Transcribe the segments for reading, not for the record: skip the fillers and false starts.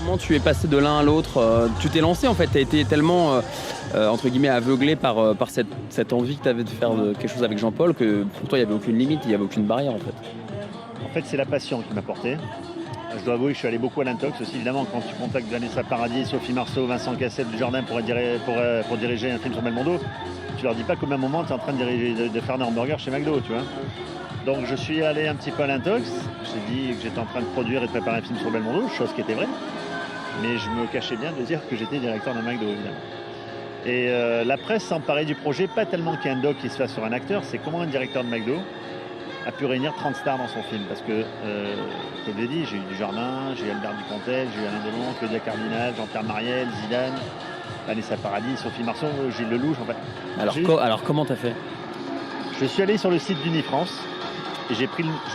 Comment tu es passé de l'un à l'autre? Tu t'es lancé en fait, tu as été tellement entre guillemets aveuglé par cette envie que tu avais de faire quelque chose avec Jean-Paul que pour toi il n'y avait aucune limite, il n'y avait aucune barrière en fait. En fait, c'est la passion qui m'a porté. Je dois avouer que je suis allé beaucoup à l'Intox aussi. Évidemment, quand tu contactes Vanessa Paradis, Sophie Marceau, Vincent Cassel du Jardin pour diriger un film sur Belmondo, tu leur dis pas qu'au même moment, tu es en train de faire un hamburger chez McDo, tu vois. Donc je suis allé un petit peu à l'Intox. J'ai dit que j'étais en train de produire et de préparer un film sur Belmondo, chose qui était vraie. Mais je me cachais bien de dire que j'étais directeur d'un McDo, évidemment. Et la presse s'emparait du projet, pas tellement qu'il y ait un doc qui se fasse sur un acteur, c'est comment un directeur de McDo a pu réunir 30 stars dans son film. Parce que, comme je l'ai dit, j'ai eu Dujardin, j'ai eu Albert Dupontel, j'ai eu Alain Delon, Claudia Cardinal, Jean-Pierre Mariel, Zidane, Vanessa Paradis, Sophie Marceau, Gilles Lelouch. En fait. Alors comment t'as fait? Je suis allé sur le site d'Unifrance et j'ai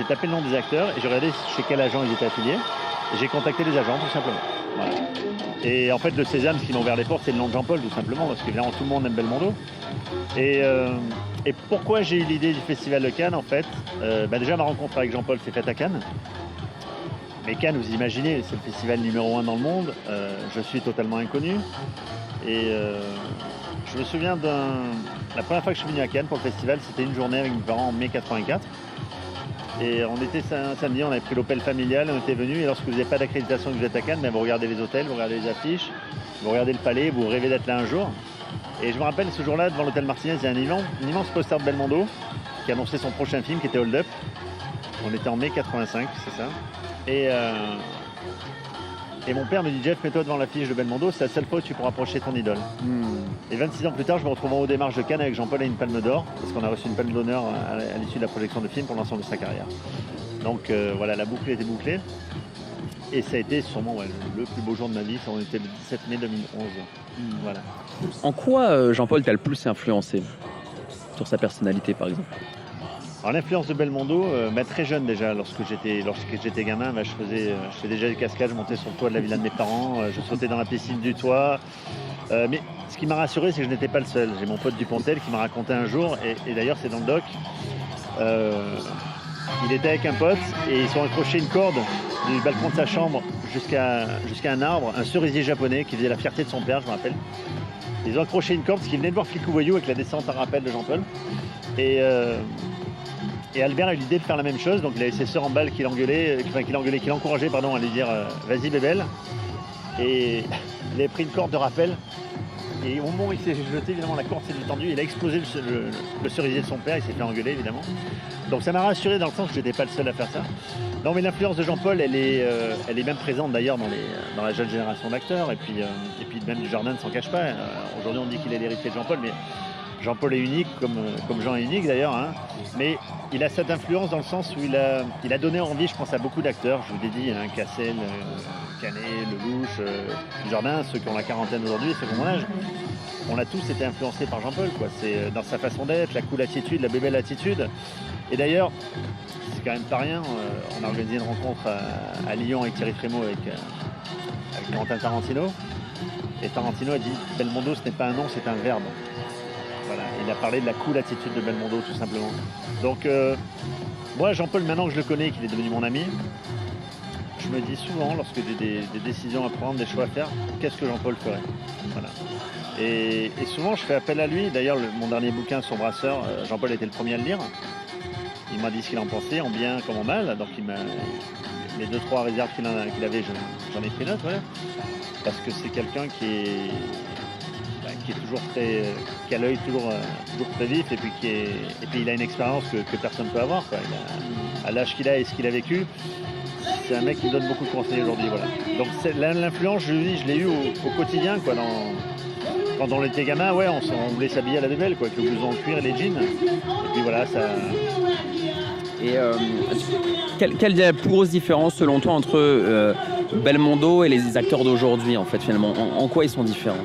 tapé le nom des acteurs et j'ai regardé chez quel agent ils étaient affiliés. Et j'ai contacté les agents, tout simplement. Voilà. Et en fait, le Sésame, ce qui m'a ouvert les portes, c'est le nom de Jean-Paul, tout simplement, parce qu'évidemment, tout le monde aime Belmondo. Et pourquoi j'ai eu l'idée du Festival de Cannes, en fait, déjà, ma rencontre avec Jean-Paul s'est faite à Cannes. Mais Cannes, vous imaginez, c'est le festival numéro 1 dans le monde. Je suis totalement inconnu. Et je me souviens la première fois que je suis venu à Cannes pour le festival, c'était une journée avec mes parents en mai 84. Et on était un samedi, on avait pris l'Opel familial, on était venus. Et lorsque vous n'avez pas d'accréditation que vous êtes à Cannes, vous regardez les hôtels, vous regardez les affiches, vous regardez le palais, vous rêvez d'être là un jour. Et je me rappelle, ce jour-là, devant l'hôtel Martinez, il y a un immense poster de Belmondo qui annonçait son prochain film qui était Hold Up. On était en mai 85, c'est ça. Et mon père me dit, Jeff, mets-toi devant l'affiche de Belmondo, c'est la seule fois où tu pourras approcher ton idole. Et 26 ans plus tard, je me retrouve en haut des marches de Cannes avec Jean-Paul à une palme d'or, parce qu'on a reçu une palme d'honneur à l'issue de la projection de film pour l'ensemble de sa carrière. Donc voilà, la boucle était bouclée. Et ça a été sûrement le plus beau jour de ma vie, on était le 17 mai 2011. Voilà. En quoi Jean-Paul t'a le plus influencé? Sur sa personnalité par exemple? Alors l'influence de Belmondo, très jeune déjà, lorsque j'étais gamin, je faisais déjà des cascades, je montais sur le toit de la villa de mes parents, je sautais dans la piscine du toit. Mais ce qui m'a rassuré, c'est que je n'étais pas le seul. J'ai mon pote Dupontel qui m'a raconté un jour, et d'ailleurs c'est dans le doc, il était avec un pote et ils sont accrochés une corde du balcon de sa chambre jusqu'à un arbre, un cerisier japonais qui faisait la fierté de son père, je me rappelle. Ils ont accroché une corde parce qu'ils venaient de voir Flicou Voyou avec la descente à rappel de Jean-Paul. Et Albert a eu l'idée de faire la même chose, donc il avait ses sœurs en balle qui l'encourageaient à lui dire vas-y bébelle. Et il avait pris une corde de rappel. Et au moment où il s'est jeté, évidemment, la corde s'est détendue, il a explosé le cerisier de son père, il s'est fait engueuler, évidemment. Donc ça m'a rassuré dans le sens que je n'étais pas le seul à faire ça. Non, mais l'influence de Jean-Paul, elle est même présente d'ailleurs dans la jeune génération d'acteurs, et puis même Dujardin ne s'en cache pas. Aujourd'hui, on dit qu'il est l'héritier de Jean-Paul, mais Jean-Paul est unique, comme Jean est unique d'ailleurs, hein. Mais il a cette influence dans le sens où il a donné envie, je pense, à beaucoup d'acteurs. Je vous l'ai dit, hein, Cassel, Canet, Lelouch, Dujardin, ceux qui ont la quarantaine aujourd'hui, ceux qui ont mon âge. On a tous été influencés par Jean-Paul, quoi. C'est dans sa façon d'être, la cool attitude, la bébelle attitude. Et d'ailleurs, c'est quand même pas rien, on a organisé une rencontre à Lyon avec Thierry Frémaux, avec Quentin Tarantino. Et Tarantino a dit « Belmondo, ce n'est pas un nom, c'est un verbe ». Voilà, il a parlé de la cool attitude de Belmondo, tout simplement. Donc, moi, Jean-Paul, maintenant que je le connais, qu'il est devenu mon ami, je me dis souvent, lorsque j'ai des décisions à prendre, des choix à faire, qu'est-ce que Jean-Paul ferait? Voilà. Et souvent, je fais appel à lui. D'ailleurs, mon dernier bouquin, Son brasseur, Jean-Paul était le premier à le lire. Il m'a dit ce qu'il en pensait, en bien comme en mal. Donc, les 2-3 réserves qu'il avait, j'en ai pris note, voilà. Parce que c'est quelqu'un qui est toujours qui a l'œil toujours très vif, et puis il a une expérience que personne ne peut avoir, quoi. À l'âge qu'il a et ce qu'il a vécu, c'est un mec qui me donne beaucoup de conseils aujourd'hui, voilà. Donc l'influence, je l'ai eu au quotidien, quoi. Quand on était gamin, on voulait s'habiller à la bébelle, quoi, avec le blouson en cuir et les jeans. Et puis voilà, ça. Et quelle est la plus grosse différence selon toi entre Belmondo et les acteurs d'aujourd'hui, en fait, finalement? En quoi ils sont différents?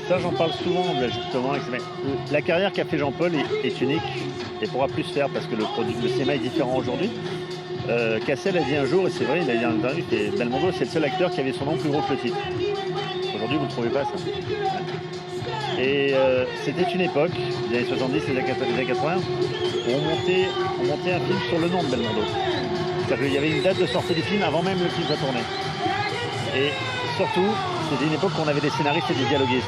Ça, j'en parle souvent, justement. La carrière qu'a fait Jean-Paul est unique et pourra plus se faire parce que le cinéma est différent aujourd'hui. Cassel a dit un jour, et c'est vrai, il a dit en interview, que Belmondo, c'est le seul acteur qui avait son nom plus gros que le titre. Aujourd'hui, vous ne trouvez pas ça. Et c'était une époque, les années 70, les années 80, où on montait un film sur le nom de Belmondo. C'est-à-dire qu'il y avait une date de sortie du film avant même le film soit tourné. Et surtout, c'était une époque où on avait des scénaristes et des dialoguistes.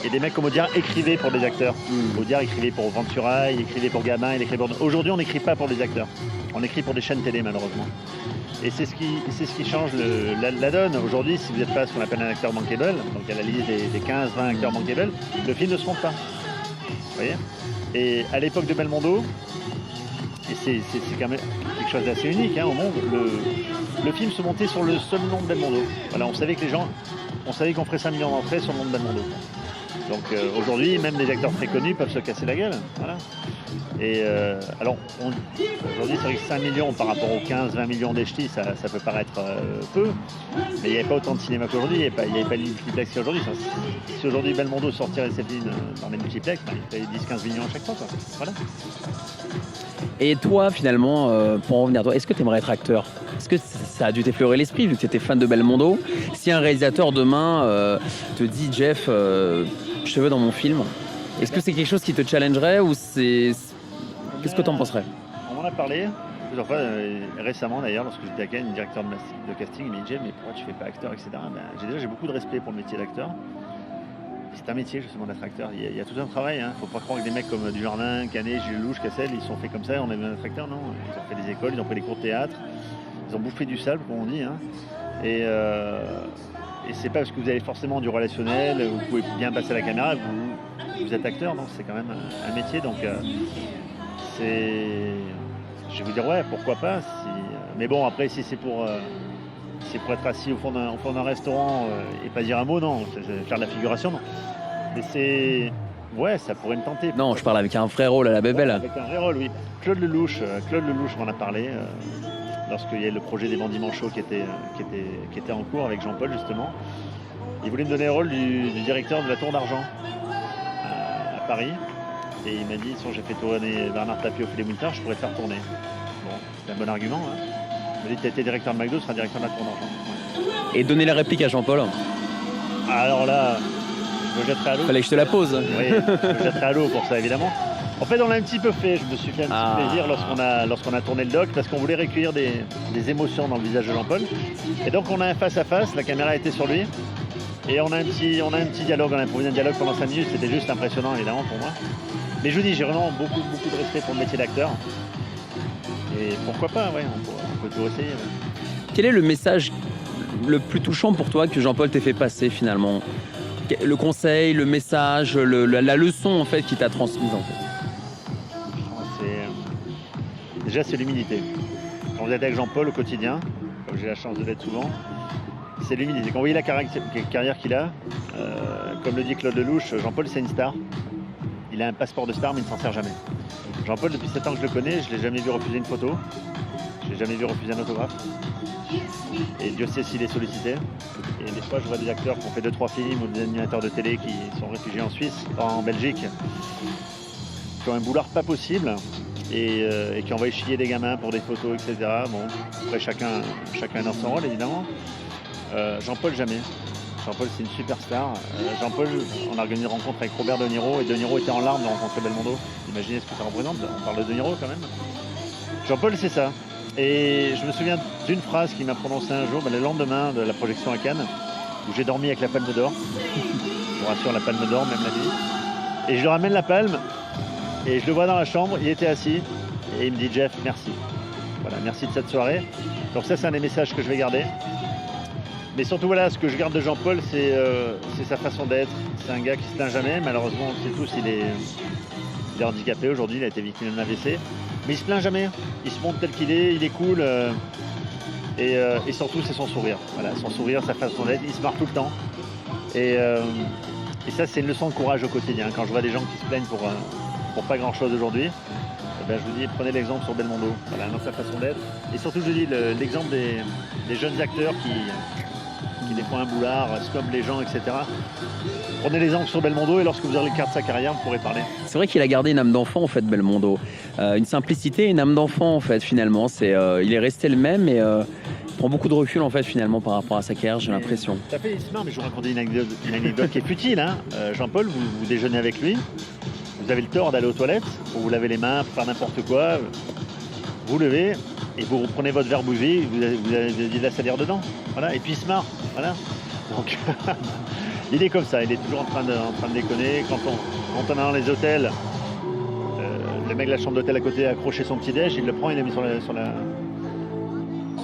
Et des mecs comme Audiard écrivaient pour des acteurs. Audiard écrivait pour Ventura, il écrivait pour Gabin, il écrivait pour... Aujourd'hui, on n'écrit pas pour des acteurs. On écrit pour des chaînes télé, malheureusement. Et c'est ce qui change la donne. Aujourd'hui, si vous n'êtes pas ce qu'on appelle un acteur bankable, donc à la liste des 15-20 acteurs bankable, le film ne se monte pas. Vous voyez ? Et à l'époque de Belmondo, et c'est quand même quelque chose d'assez unique au monde, le film se montait sur le seul nom de Belmondo. Voilà, on savait qu'on ferait 5 millions d'entrées sur le nom de Belmondo. Donc aujourd'hui, même des acteurs très connus peuvent se casser la gueule. Voilà. Et alors, aujourd'hui, c'est vrai que 5 millions par rapport aux 15-20 millions des ch'tis, ça peut paraître peu, mais il n'y avait pas autant de cinéma qu'aujourd'hui, il n'y avait pas de multiplex qu'aujourd'hui. Si aujourd'hui Belmondo sortirait ses films dans les multiplex, il ferait 10-15 millions à chaque fois. Quoi. Voilà. Et toi, finalement, pour en revenir à toi, est-ce que tu aimerais être acteur ? Est-ce que ça a dû t'effleurer l'esprit, vu que tu étais fan de Belmondo ? Si un réalisateur demain te dit, Jeff, je te veux dans mon film, est-ce que c'est quelque chose qui te challengerait ou c'est... Qu'est-ce que tu en penserais ? On en a parlé plusieurs fois, récemment d'ailleurs, lorsque j'étais à Cannes, le directeur de casting il m'a dit, Jeff, mais pourquoi tu fais pas acteur, etc. J'ai beaucoup de respect pour le métier d'acteur. C'est un métier justement d'être acteur. Il y a tout un travail. Il ne faut pas croire que des mecs comme Dujardin, Canet, Gilles Lelouch, Cassel, ils sont faits comme ça. On a besoin d'être acteur, non. Ils ont fait des écoles, ils ont fait des cours de théâtre, ils ont bouffé du sable, comme on dit. Et c'est pas parce que vous avez forcément du relationnel, vous pouvez bien passer à la caméra, vous êtes acteur. Non, c'est quand même un métier. Donc je vais vous dire ouais, pourquoi pas. Mais bon, après, si c'est pour être assis au fond d'un restaurant et pas dire un mot, non. Faire de la figuration, non. Mais ouais, ça pourrait me tenter. Non, je parle avec un vrai rôle à la bébelle. Ouais, avec un vrai rôle, oui. Claude Lelouch, on en a parlé lorsqu'il y a le projet des Bandits Manchots qui était en cours avec Jean-Paul, justement. Il voulait me donner le rôle du directeur de la Tour d'Argent à Paris. Et il m'a dit, j'ai fait tourner Bernard Tapie au Filet Moutarde, je pourrais te faire tourner. Bon, c'est un bon argument. Il m'a dit, tu as été directeur de McDo, tu seras directeur de la Tour d'Argent. Ouais. Et donner la réplique à Jean-Paul ? Alors là, je me jetterai à l'eau. Fallait que je te la pose. Oui, je me jetterai à l'eau pour ça, évidemment. En fait, on l'a un petit peu fait. Je me suis fait un petit plaisir lorsqu'on a tourné le doc, parce qu'on voulait recueillir des émotions dans le visage de Jean-Paul. Et donc, on a un face-à-face, la caméra était sur lui. Et on a un petit dialogue, on a improvisé un dialogue pendant 5 minutes. C'était juste impressionnant, évidemment, pour moi. Mais je vous dis, j'ai vraiment beaucoup de respect pour le métier d'acteur. Et pourquoi pas, ouais, on peut tout essayer. Ouais. Quel est le message le plus touchant pour toi que Jean-Paul t'ait fait passer finalement ? Le conseil, le message, la leçon en fait qui t'a transmise en fait. Déjà, c'est l'humilité. Quand vous êtes avec Jean-Paul au quotidien, comme j'ai la chance de l'être souvent, c'est l'humilité. Quand vous voyez la carrière qu'il a, comme le dit Claude Lelouch, Jean-Paul c'est une star. Il a un passeport de star mais il ne s'en sert jamais. Jean-Paul, depuis 7 ans que je le connais, je ne l'ai jamais vu refuser une photo. Je ne l'ai jamais vu refuser un autographe. Et Dieu sait s'il est sollicité. Et des fois, je vois des acteurs qui ont fait 2-3 films ou des animateurs de télé qui sont réfugiés en Suisse, en Belgique, qui ont un boulard pas possible et qui envoient chier des gamins pour des photos, etc. Bon, après, chacun dans son rôle, évidemment. Jean-Paul, jamais. Jean-Paul, c'est une superstar. Jean-Paul, on a organisé une rencontre avec Robert De Niro et De Niro était en larmes de rencontrer Belmondo. Imaginez ce que ça représente. On parle de De Niro quand même. Jean-Paul, c'est ça. Et je me souviens d'une phrase qu'il m'a prononcée un jour, le lendemain de la projection à Cannes, où j'ai dormi avec la Palme d'Or. Je vous rassure, la Palme d'Or, même la nuit. Et je lui ramène la palme, et je le vois dans la chambre, il était assis, et il me dit « Jeff, merci. Voilà, merci de cette soirée. » Donc ça, c'est un des messages que je vais garder. Mais surtout, voilà, ce que je garde de Jean-Paul, c'est sa façon d'être. C'est un gars qui se plaint jamais. Malheureusement, on le sait tous, il est handicapé aujourd'hui, il a été victime d'un AVC. Mais il se plaint jamais. Il se montre tel qu'il est, il est cool. Et surtout, c'est son sourire. Voilà, son sourire, sa façon d'être. Il se marre tout le temps. Et ça, c'est une leçon de courage au quotidien. Quand je vois des gens qui se plaignent pour pas grand-chose aujourd'hui, je vous dis, prenez l'exemple sur Belmondo. Voilà, dans sa façon d'être. Et surtout, je dis l'exemple des jeunes acteurs qui des fois un boulard, scopent les gens, etc. Prenez l'exemple sur Belmondo et lorsque vous aurez le quart de sa carrière, vous pourrez parler. C'est vrai qu'il a gardé une âme d'enfant en fait, Belmondo. Une simplicité, une âme d'enfant en fait, finalement. Il est resté le même et il prend beaucoup de recul en fait, finalement, par rapport à sa carrière, j'ai l'impression. Tout à fait, non, mais je vous raconte une anecdote qui est futile. Jean-Paul, vous déjeunez avec lui, vous avez le tort d'aller aux toilettes pour vous laver les mains, pour faire n'importe quoi. Vous levez et vous reprenez votre verre bougie, vous avez de la salière dedans. Voilà, et puis il se marre. Voilà. Donc, il est comme ça, il est toujours en train de déconner. Quand on est dans les hôtels, le mec de la chambre d'hôtel à côté a accroché son petit déj, il le prend, il l'a mis sur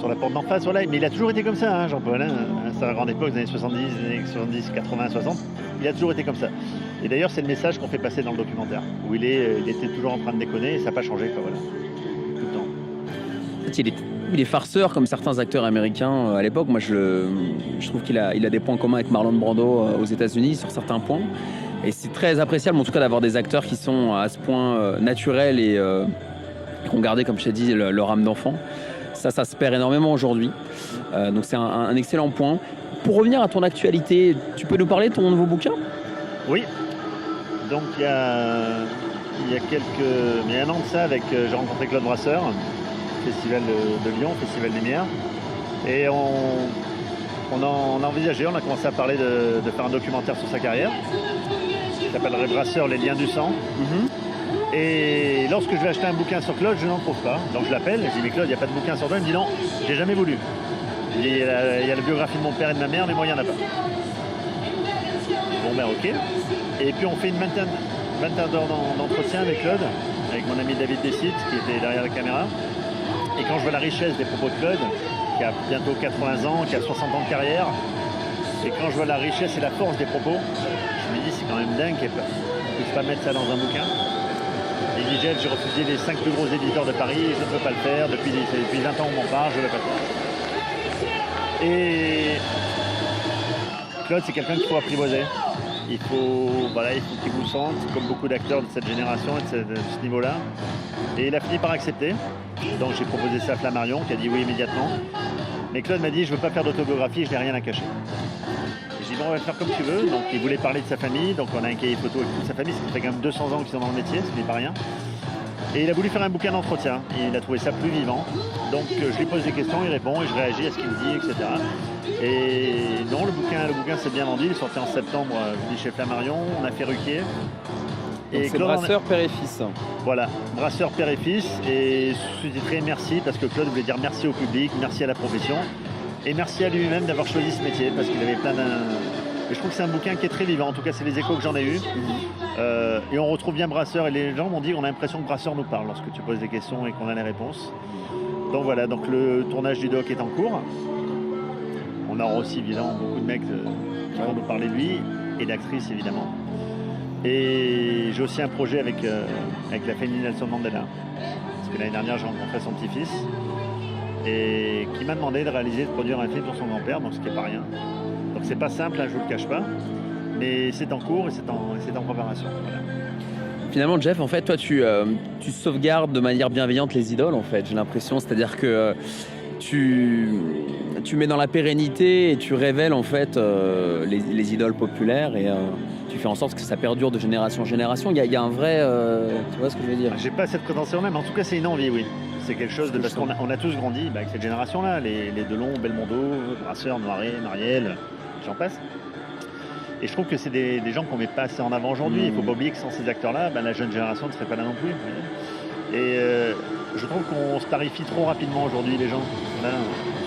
la porte d'en face. Voilà. Mais il a toujours été comme ça, hein, Jean-Paul. Hein. C'est à la grande époque, des années 70, des années 70, 80, 60. Il a toujours été comme ça. Et d'ailleurs, c'est le message qu'on fait passer dans le documentaire, où il était toujours en train de déconner et ça n'a pas changé, quoi, voilà. Tout le temps. En fait, il est farceur comme certains acteurs américains à l'époque. Moi, je trouve qu'il a des points communs avec Marlon Brando aux États-Unis sur certains points. Et c'est très appréciable, en tout cas, d'avoir des acteurs qui sont à ce point naturels et qui ont gardé, comme je t'ai dit, leur âme d'enfant. Ça se perd énormément aujourd'hui. Donc, c'est un excellent point. Pour revenir à ton actualité, tu peux nous parler de ton nouveau bouquin ? Oui. Donc, il y a un an de ça, j'ai rencontré Claude Brasseur, Festival de Lyon, Festival Lumière. Et on a envisagé, on a commencé à parler de faire un documentaire sur sa carrière, qui s'appellerait Brasseur, les liens du sang. Et lorsque je vais acheter un bouquin sur Claude, je n'en trouve pas. Donc je l'appelle, je dis mais Claude, il n'y a pas de bouquin sur toi. Il me dit non, j'ai jamais voulu. Il dit, il y a la biographie de mon père et de ma mère, mais moi il n'y en a pas. Bon ben ok. Et puis on fait une vingtaine d'heures d'entretien avec Claude, avec mon ami David Dessitte, qui était derrière la caméra. Et quand je vois la richesse des propos de Claude, qui a bientôt 80 ans, qui a 60 ans de carrière, et quand je vois la richesse et la force des propos, je me dis c'est quand même dingue qu'on ne puisse pas mettre ça dans un bouquin. Et il dit Jeff, j'ai refusé les 5 plus gros éditeurs de Paris, je ne peux pas le faire, depuis 20 ans on m'en parle, je ne vais pas le faire. Et Claude, c'est quelqu'un qu'il faut apprivoiser. Il faut qu'il vous sente, comme beaucoup d'acteurs de cette génération et de ce niveau-là. Et il a fini par accepter. Donc j'ai proposé ça à Flammarion, qui a dit oui immédiatement. Mais Claude m'a dit, je ne veux pas faire d'autobiographie, je n'ai rien à cacher. J'ai dit, bon, on va le faire comme tu veux. Donc il voulait parler de sa famille, donc on a un cahier photo avec toute sa famille. Ça fait quand même 200 ans qu'ils sont dans le métier, ce n'est pas rien. Et il a voulu faire un bouquin d'entretien. Il a trouvé ça plus vivant. Donc je lui pose des questions, il répond, et je réagis à ce qu'il me dit, etc. Et non, le bouquin s'est bien vendu. Il est sorti en septembre, chez Flammarion. On a fait Ruquier. Et c'est Brasseur, père et fils. Voilà, Brasseur, père et fils. Et sous-titré merci, parce que Claude voulait dire merci au public, merci à la profession. Et merci à lui-même d'avoir choisi ce métier, parce qu'il avait plein d'un... Et je trouve que c'est un bouquin qui est très vivant. En tout cas, c'est les échos que j'en ai eus. Et on retrouve bien Brasseur. Et les gens m'ont dit on a l'impression que Brasseur nous parle lorsque tu poses des questions et qu'on a les réponses. Donc voilà, donc le tournage du doc est en cours. On aura aussi évidemment beaucoup de mecs qui vont nous parler de lui et d'actrices évidemment. Et j'ai aussi un projet avec la famille Nelson Mandela. Parce que l'année dernière, j'ai rencontré son petit-fils et qui m'a demandé de produire un film sur son grand-père, donc ce qui n'est pas rien. Donc c'est pas simple, hein, je ne vous le cache pas, mais c'est en cours et c'est en préparation. Voilà. Finalement, Jeff, en fait, toi, tu sauvegardes de manière bienveillante les idoles, en fait, j'ai l'impression. C'est-à-dire que tu mets dans la pérennité et tu révèles, en fait, les idoles populaires et tu fais en sorte que ça perdure de génération en génération. Il y a un vrai... tu vois ce que je veux dire ? J'ai pas cette prétention-là, mais en tout cas, c'est une envie, oui. C'est quelque chose de... Parce qu'on a tous grandi avec cette génération-là, les Delon, Belmondo, Brasseur, Noiret, Marielle, j'en passe. Et je trouve que c'est des gens qu'on ne met pas assez en avant aujourd'hui. Il ne faut pas oublier que sans ces acteurs-là, la jeune génération ne serait pas là non plus. Et je trouve qu'on se tarifie trop rapidement aujourd'hui, les gens. Là,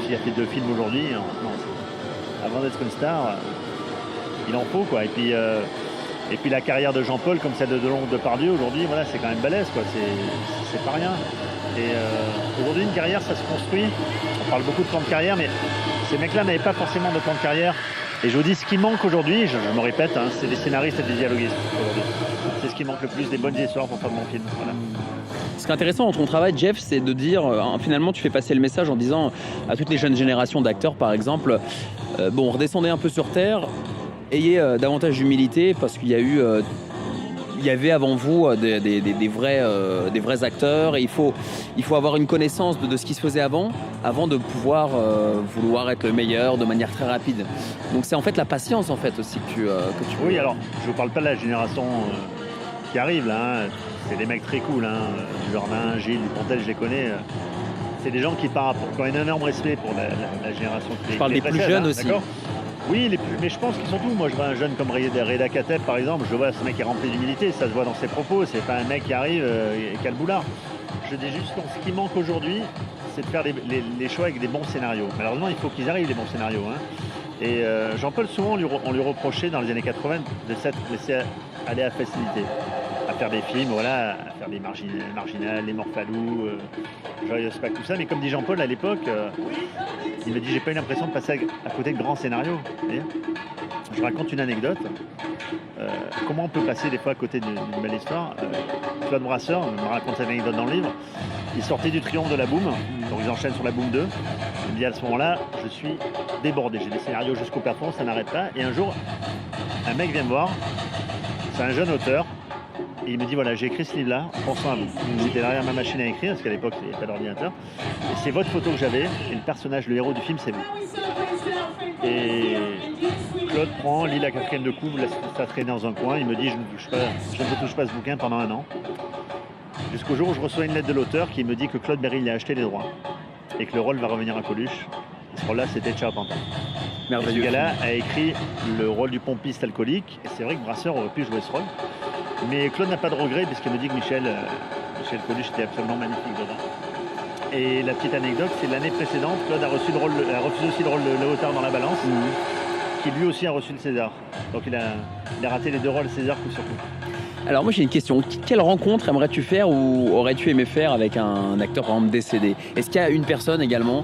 s'il a fait 2 films aujourd'hui, non, avant d'être une star, il en faut, quoi. Et puis la carrière de Jean-Paul, comme celle de Delon ou de Depardieu, aujourd'hui, voilà, c'est quand même balèze, quoi. C'est pas rien. Et aujourd'hui, une carrière, ça se construit. On parle beaucoup de plan de carrière, mais ces mecs-là n'avaient pas forcément de plan de carrière. Et je vous dis, ce qui manque aujourd'hui, je me répète, hein, c'est des scénaristes et des dialoguistes aujourd'hui. C'est ce qui manque le plus, des bonnes histoires pour faire de bons films. Voilà. Ce qui est intéressant dans ton travail, Jeff, c'est de dire, finalement, tu fais passer le message en disant à toutes les jeunes générations d'acteurs, par exemple, redescendez un peu sur Terre, ayez davantage d'humilité, parce qu'il y a eu... il y avait avant vous des vrais acteurs et il faut avoir une connaissance de ce qui se faisait avant de pouvoir vouloir être le meilleur de manière très rapide. Donc c'est en fait la patience en fait aussi que tu Oui, alors je ne vous parle pas de la génération qui arrive là, hein. C'est des mecs très cool, hein. Jordan, Gilles, Dupontel, je les connais. C'est des gens qui ont un énorme respect pour la génération qui... Je parle des plus jeunes aussi. D'accord ? Oui, mais je pense qu'ils sont tous. Moi, je vois un jeune comme Reda Kateb, par exemple. Je vois ce mec qui est rempli d'humilité. Ça se voit dans ses propos. C'est pas un mec qui arrive et qui a le boulard. Je dis juste que ce qui manque aujourd'hui, c'est de faire les choix avec des bons scénarios. Malheureusement, il faut qu'ils arrivent, les bons scénarios. Hein. Et Jean-Paul, souvent, on lui reprochait dans les années 80 de s'être laissé aller à la facilité. À faire des films, voilà, à faire des marginales, les Morphalou, Joyeuse Pâques, tout ça. Mais comme dit Jean-Paul à l'époque, il me dit j'ai pas eu l'impression de passer à côté de grands scénarios. Je raconte une anecdote. Comment on peut passer des fois à côté d'une belle histoire. Claude Brasseur me raconte cette anecdote dans le livre. Il sortait du triomphe de la Boom, donc ils enchaînent sur la Boom 2. Il me dit à ce moment-là, je suis débordé. J'ai des scénarios jusqu'au plafond, ça n'arrête pas. Et un jour, un mec vient me voir. C'est un jeune auteur. Et il me dit voilà, j'ai écrit ce livre-là en pensant à vous. J'étais derrière ma machine à écrire, parce qu'à l'époque, il n'y avait pas d'ordinateur. Et c'est votre photo que j'avais, et le personnage, le héros du film, c'est vous. Et Claude lit la 4e de couve, laisse ça traîner dans un coin. Il me dit je ne touche pas ce bouquin pendant 1 an. Jusqu'au jour où je reçois une lettre de l'auteur qui me dit que Claude Berry a acheté les droits et que le rôle va revenir à Coluche. Et ce rôle-là, c'était Charpentier. Ce gars-là a écrit le rôle du pompiste alcoolique. Et c'est vrai que Brasseur aurait pu jouer ce rôle. Mais Claude n'a pas de regret puisqu'il me dit que Michel Coluche était absolument magnifique dedans. Et la petite anecdote, c'est l'année précédente, Claude a refusé aussi le rôle de Léotard dans La Balance, qui lui aussi a reçu le César. Donc il a raté les 2 rôles César coup sur coup. Alors moi j'ai une question. Quelle rencontre aimerais-tu faire ou aurais-tu aimé faire avec un acteur par exemple décédé? Est-ce qu'il y a une personne également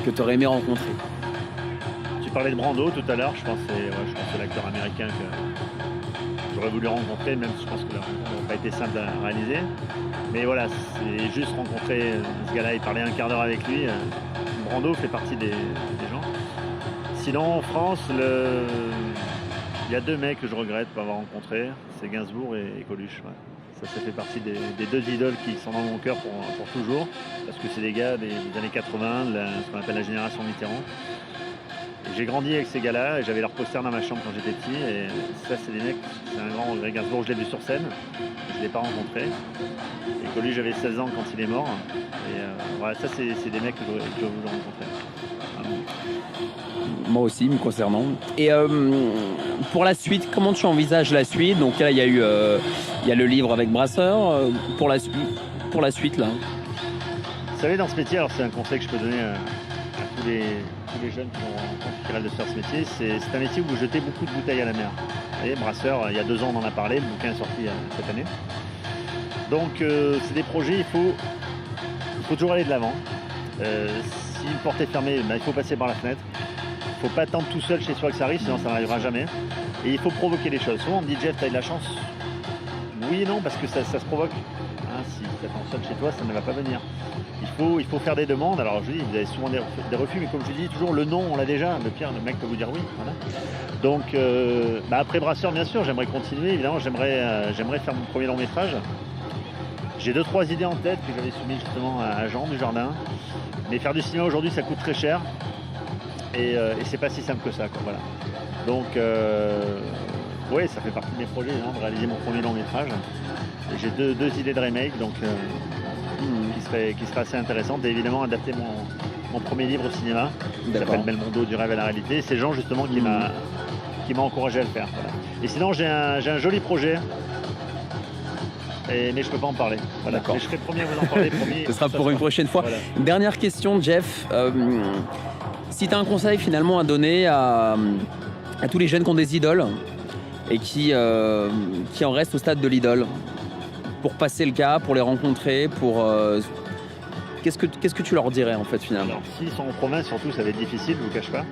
que tu aurais aimé rencontrer? Tu parlais de Brando tout à l'heure, je pense que c'est l'acteur américain que j'aurais voulu rencontrer, même si je pense que la rencontre n'a pas été simple à réaliser. Mais voilà, c'est juste rencontrer ce gars-là et parler 1/4 d'heure avec lui. Brando fait partie des gens. Sinon en France, il y a 2 mecs que je regrette de pas avoir rencontrés, c'est Gainsbourg et Coluche. Ouais. Ça fait partie des 2 idoles qui sont dans mon cœur pour toujours, parce que c'est des gars des années 80, ce qu'on appelle la génération Mitterrand. Et j'ai grandi avec ces gars-là, et j'avais leur poster dans ma chambre quand j'étais petit, et ça c'est des mecs, c'est un grand regret. Gainsbourg, je l'ai vu sur scène, je ne l'ai pas rencontré. Et Coluche, j'avais 16 ans quand il est mort, et voilà, ça c'est des mecs que je voulais rencontrer. Moi aussi, me concernant. Et pour la suite, comment tu envisages la suite? Donc là, il y a le livre avec Brasseur. Pour la suite, là. Vous savez, dans ce métier, alors c'est un conseil que je peux donner à tous les jeunes qui rêvent de faire ce métier, c'est un métier où vous jetez beaucoup de bouteilles à la mer. Vous voyez, Brasseur, il y a 2 ans, on en a parlé, le bouquin est sorti cette année. Donc, c'est des projets, il faut toujours aller de l'avant. Si une porte est fermée, il faut passer par la fenêtre. Il ne faut pas attendre tout seul chez soi que ça arrive, sinon ça n'arrivera jamais. Et il faut provoquer les choses. Souvent on me dit Jeff, tu as de la chance. Oui et non, parce que ça se provoque. Si tu attends seul chez toi, ça ne va pas venir. Il faut faire des demandes. Alors je dis, vous avez souvent des refus, mais comme je dis toujours, le non, on l'a déjà. Le pire, le mec peut vous dire oui. Voilà. Donc après Brasseur, bien sûr, j'aimerais continuer. Évidemment, j'aimerais faire mon premier long métrage. J'ai 2-3 idées en tête que j'avais soumises justement à Jean du Jardin. Mais faire du cinéma aujourd'hui, ça coûte très cher. Et c'est pas si simple que ça, quoi, voilà. Donc, oui, ça fait partie de mes projets de réaliser mon premier long métrage. Et j'ai deux idées de remake, donc qui seraient assez intéressantes. Et évidemment, adapter mon premier livre au cinéma, qui s'appelle Belmondo du rêve à la réalité. C'est Jean justement qui m'a encouragé à le faire. Voilà. Et sinon, j'ai un joli projet. Mais je ne peux pas en parler. Voilà. Mais je serai le premier à vous en parler. Ce sera pour une prochaine fois. Voilà. Dernière question, Jeff. Si tu as un conseil finalement à donner à tous les jeunes qui ont des idoles et qui en restent au stade de l'idole, pour passer le cap, pour les rencontrer, qu'est-ce que tu leur dirais en fait finalement? Alors, s'ils sont en province, surtout, ça va être difficile, je ne vous cache pas.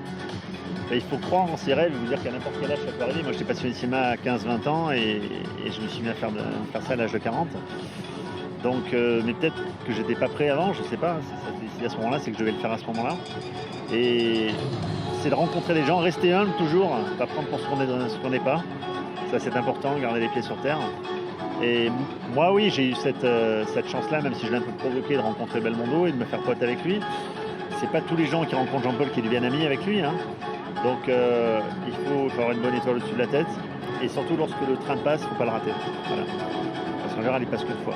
Et il faut croire en ses rêves, vous dire qu'à n'importe quel âge ça peut arriver. Moi, j'étais passionné de cinéma à 15-20 ans et je me suis mis à faire ça à l'âge de 40. Donc, mais peut-être que j'étais pas prêt avant, je sais pas. Si à ce moment-là, c'est que je vais le faire à ce moment-là. Et c'est de rencontrer des gens, rester humble toujours, pas prendre pour ce qu'on n'est pas. Ça, c'est important, garder les pieds sur terre. Et moi, oui, j'ai eu cette chance-là, même si je l'ai un peu provoqué, de rencontrer Belmondo et de me faire pote avec lui. C'est pas tous les gens qui rencontrent Jean-Paul qui deviennent amis avec lui, hein. Donc il faut avoir une bonne étoile au-dessus de la tête. Et surtout, lorsque le train passe, il ne faut pas le rater. Voilà. Parce qu'en général, il passe qu'une fois.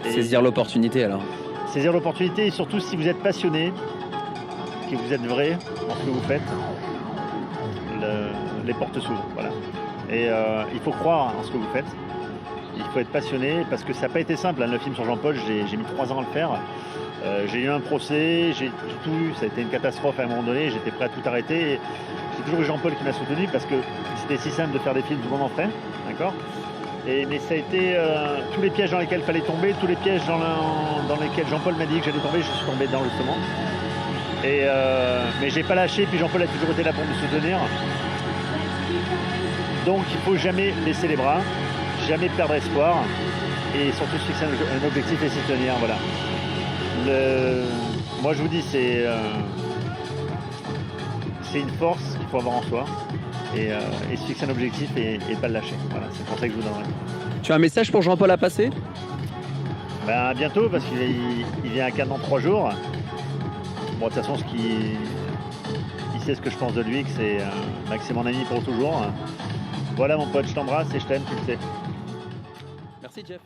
Saisir l'opportunité alors. Saisir l'opportunité, et surtout si vous êtes passionné, que vous êtes vrai dans ce que vous faites, les portes s'ouvrent. Voilà. Et il faut croire en ce que vous faites. Il faut être passionné parce que ça n'a pas été simple. Hein, le film sur Jean-Paul, j'ai mis 3 ans à le faire. J'ai eu un procès, j'ai tout eu. Ça a été une catastrophe à un moment donné. J'étais prêt à tout arrêter. Et j'ai toujours eu Jean-Paul qui m'a soutenu parce que c'était si simple de faire des films, tout le monde en fait. D'accord ? Mais ça a été tous les pièges dans lesquels il fallait tomber, tous les pièges dans lesquels Jean-Paul m'a dit que j'allais tomber, je suis tombé dedans justement. Mais j'ai pas lâché, puis Jean-Paul a toujours été là pour me soutenir. Donc il ne faut jamais baisser les bras, jamais perdre espoir, et surtout se fixer un objectif et s'y tenir. Voilà. Moi je vous dis, c'est une force qu'il faut avoir en soi. Et se fixer un objectif et pas le lâcher. Voilà, c'est pour ça que je vous donnerai. Tu as un message pour Jean-Paul à passer ? Ben, à bientôt, parce qu'il vient à Cannes dans 3 jours. Bon, de toute façon, il sait ce que je pense de lui, que c'est mon ami pour toujours. Voilà mon pote, je t'embrasse et je t'aime, tu le sais. Merci Jeff.